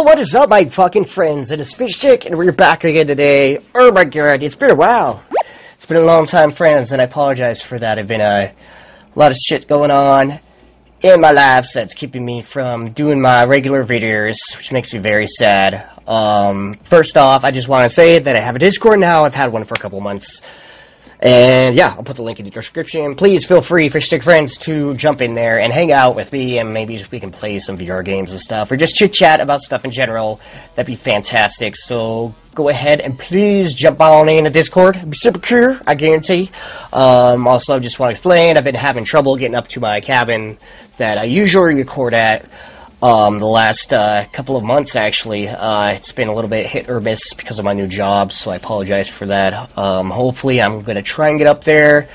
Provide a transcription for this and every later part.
Yo, what is up, my fucking friends? It is Fishstick, and we're back again today. Oh my god, it's been a while. It's been a long time, friends, and I apologize for that. I've been a lot of shit going on in my life that's keeping me from doing my regular videos, which makes me very sad. First off, I just want to say that I have a Discord now. I've had one for a couple months. And yeah, I'll put the link in the description. Please feel free, Fishstick friends, to jump in there and hang out with me, and maybe we can play some VR games and stuff, or just chit-chat about stuff in general. That'd be fantastic. So go ahead and please jump on in the Discord. It'd be super cool, I guarantee. Also, just want to explain, I've been having trouble getting up to my cabin that I usually record at. The last couple of months, actually, it's been a little bit hit or miss because of my new job, so I apologize for that. Hopefully I'm going to try and get up there,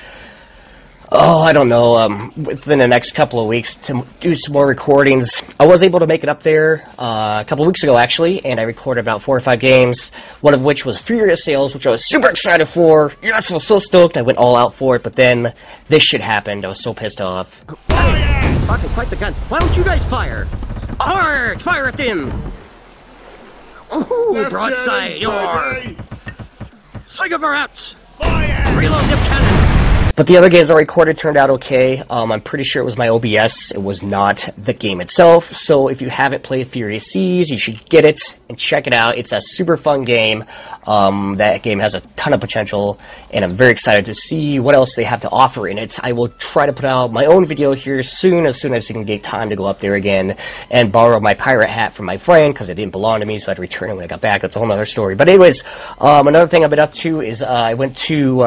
I don't know, within the next couple of weeks to do some more recordings. I was able to make it up there a couple of weeks ago, actually, and I recorded about 4 or 5 games, one of which was Furious Sales, which I was super excited for. Yes, I was so stoked. I went all out for it, but then this shit happened. I was so pissed off. Guys, fucking fight the gun. Why don't you guys fire? Arr! Fire at them! Ooh, broadside, your! Swing of our hats! Fire! Reload them cannons! But the other games I recorded turned out okay. I'm pretty sure it was my OBS. It was not the game itself. So if you haven't played Furious Seas, you should get it and check it out. It's a super fun game. That game has a ton of potential, and I'm very excited to see what else they have to offer in it. I will try to put out my own video here soon as I can get time to go up there again and borrow my pirate hat from my friend, because it didn't belong to me, so I had to return it when I got back. That's a whole other story. But anyways, another thing I've been up to is I went to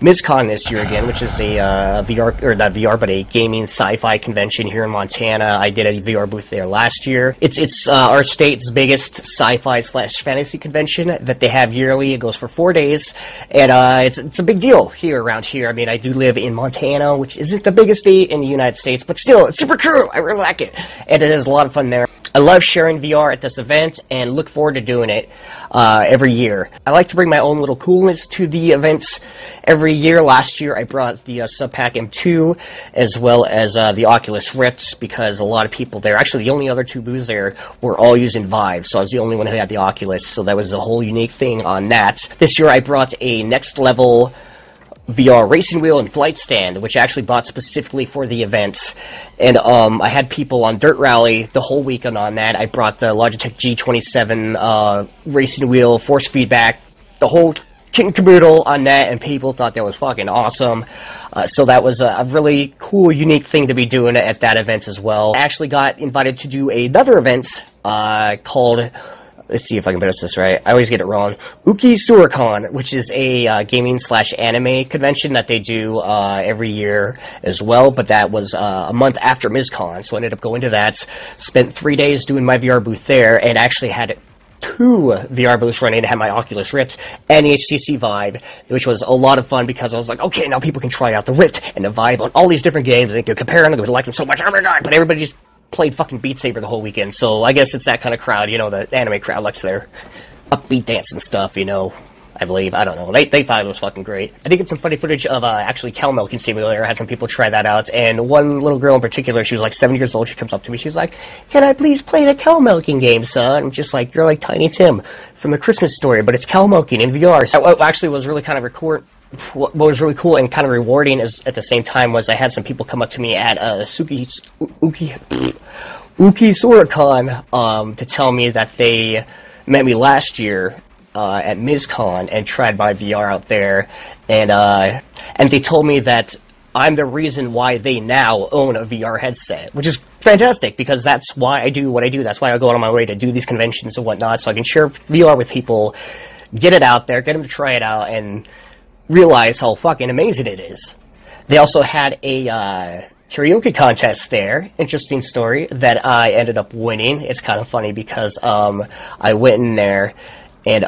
MizCon this year again, which is a VR, or not VR, but a gaming sci-fi convention here in Montana. I did a VR booth there last year. It's our state's biggest sci-fi / fantasy convention that they have yearly. It goes for 4 days, and it's a big deal here around here. I mean, I do live in Montana, which isn't the biggest state in the United States, but still, it's super cool. I really like it, and it is a lot of fun there. I love sharing VR at this event and look forward to doing it every year. I like to bring my own little coolness to the events every year. Last year I brought the Subpack M2 as well as the Oculus Rift, because a lot of people there, actually the only other 2 booths there, were all using Vive, so I was the only one who had the Oculus, so that was a whole unique thing on that. This year I brought a next level VR racing wheel and flight stand, which I actually bought specifically for the event. And I had people on Dirt Rally the whole weekend on that. I brought the Logitech G27 racing wheel, force feedback, the whole kit and caboodle on that, and people thought that was fucking awesome. So that was a really cool, unique thing to be doing at that event as well. I actually got invited to do another event called, let's see if I can pronounce this right. I always get it wrong. Uki which is a gaming / anime convention that they do every year as well. But that was a month after MizCon, so I ended up going to that. Spent 3 days doing my VR booth there, and actually had 2 VR booths running. I had my Oculus Rift and the HTC Vive, which was a lot of fun, because I was like, okay, now people can try out the Rift and the Vive on all these different games, and they could compare them, they would like them so much. Oh my god! But everybody just played fucking Beat Saber the whole weekend, so I guess it's that kind of crowd, you know, the anime crowd likes their upbeat dance and stuff, you know, I believe. I don't know. They thought it was fucking great. I did get some funny footage of actually cow milking simulator. I had some people try that out, and one little girl in particular, she was like 7 years old, she comes up to me, she's like, "Can I please play the cow milking game, son?" I'm just like, "You're like Tiny Tim from the Christmas Story, but it's cow milking in VR." So what actually was really kind of what was really cool and kind of rewarding is, at the same time, was I had some people come up to me at UkiSuraCon to tell me that they met me last year at MizCon and tried my VR out there, and they told me that I'm the reason why they now own a VR headset, which is fantastic, because that's why I do what I do. That's why I go out on my way to do these conventions and whatnot, so I can share VR with people, get it out there, get them to try it out, and realize how fucking amazing it is. They also had a karaoke contest there. Interesting story that I ended up winning. It's kind of funny because I went in there, and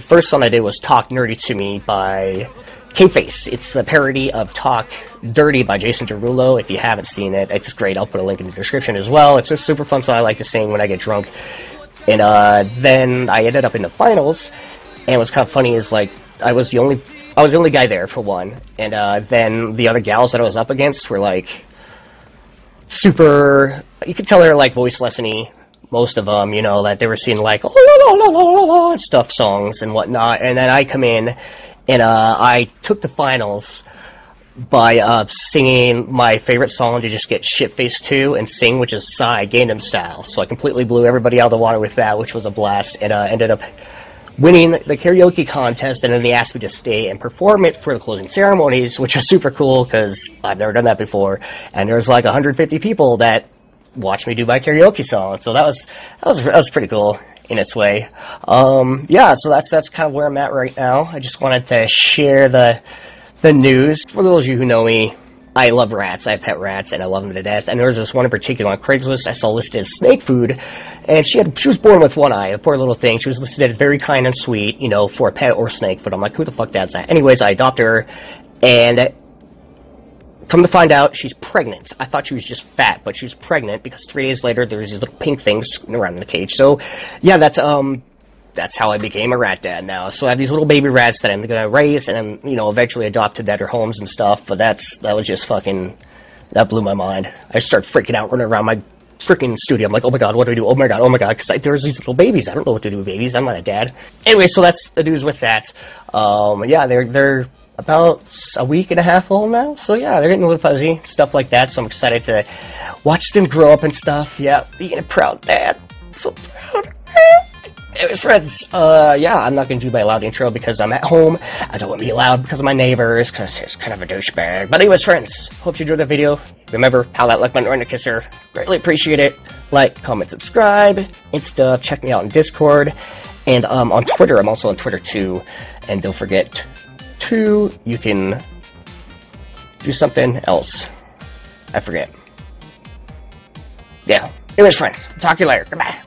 first song I did was Talk Nerdy to Me by K-Face. It's the parody of Talk Dirty by Jason Derulo. If you haven't seen it, it's great. I'll put a link in the description as well. It's a super fun song I like to sing when I get drunk. And then I ended up in the finals, and what's kind of funny is, like, I was the only guy there, for one, and then the other gals that I was up against were like super, you could tell they're like voice lessony, most of them, you know, that they were seeing like, oh, la, la, la, la, la, stuff songs and whatnot, and then I come in, and I took the finals by singing my favorite song to just get shit-faced to and sing, which is Psy, Gangnam Style. So I completely blew everybody out of the water with that, which was a blast, and ended up winning the karaoke contest, and then they asked me to stay and perform it for the closing ceremonies, which was super cool, because I've never done that before, and there was like 150 people that watched me do my karaoke song, so that was pretty cool in its way. Yeah, so that's kind of where I'm at right now. I just wanted to share the news. For those of you who know me, I love rats. I have pet rats, and I love them to death. And there was this one in particular on Craigslist I saw listed as snake food, and she was born with one eye, the poor little thing. She was listed as very kind and sweet, you know, for a pet or snake food. I'm like, who the fuck that's that? Anyways, I adopted her, and come to find out, she's pregnant. I thought she was just fat, but she was pregnant because 3 days later, there's these little pink things scooting around in the cage. So, yeah, that's how I became a rat dad now. So I have these little baby rats that I'm gonna raise, and you know, eventually adopt to better homes and stuff. But that was just fucking, that blew my mind. I start freaking out, running around my freaking studio. I'm like, oh my god, what do I do? Oh my god, because there's these little babies. I don't know what to do with babies. I'm not a dad. Anyway, so that's the news with that. Yeah, they're about a week and a half old now. So yeah, they're getting a little fuzzy, stuff like that. So I'm excited to watch them grow up and stuff. Yeah, being a proud dad. So proud. Anyways, friends, yeah, I'm not going to do my loud intro because I'm at home. I don't want to be loud because of my neighbors, because it's kind of a douchebag. But anyways, friends, hope you enjoyed the video. Remember, how that like button right in the kisser. Greatly appreciate it. Like, comment, subscribe, and stuff. Check me out on Discord. And on Twitter, I'm also on Twitter too. And don't forget to, you can do something else. I forget. Yeah. Anyways, friends, talk to you later. Goodbye.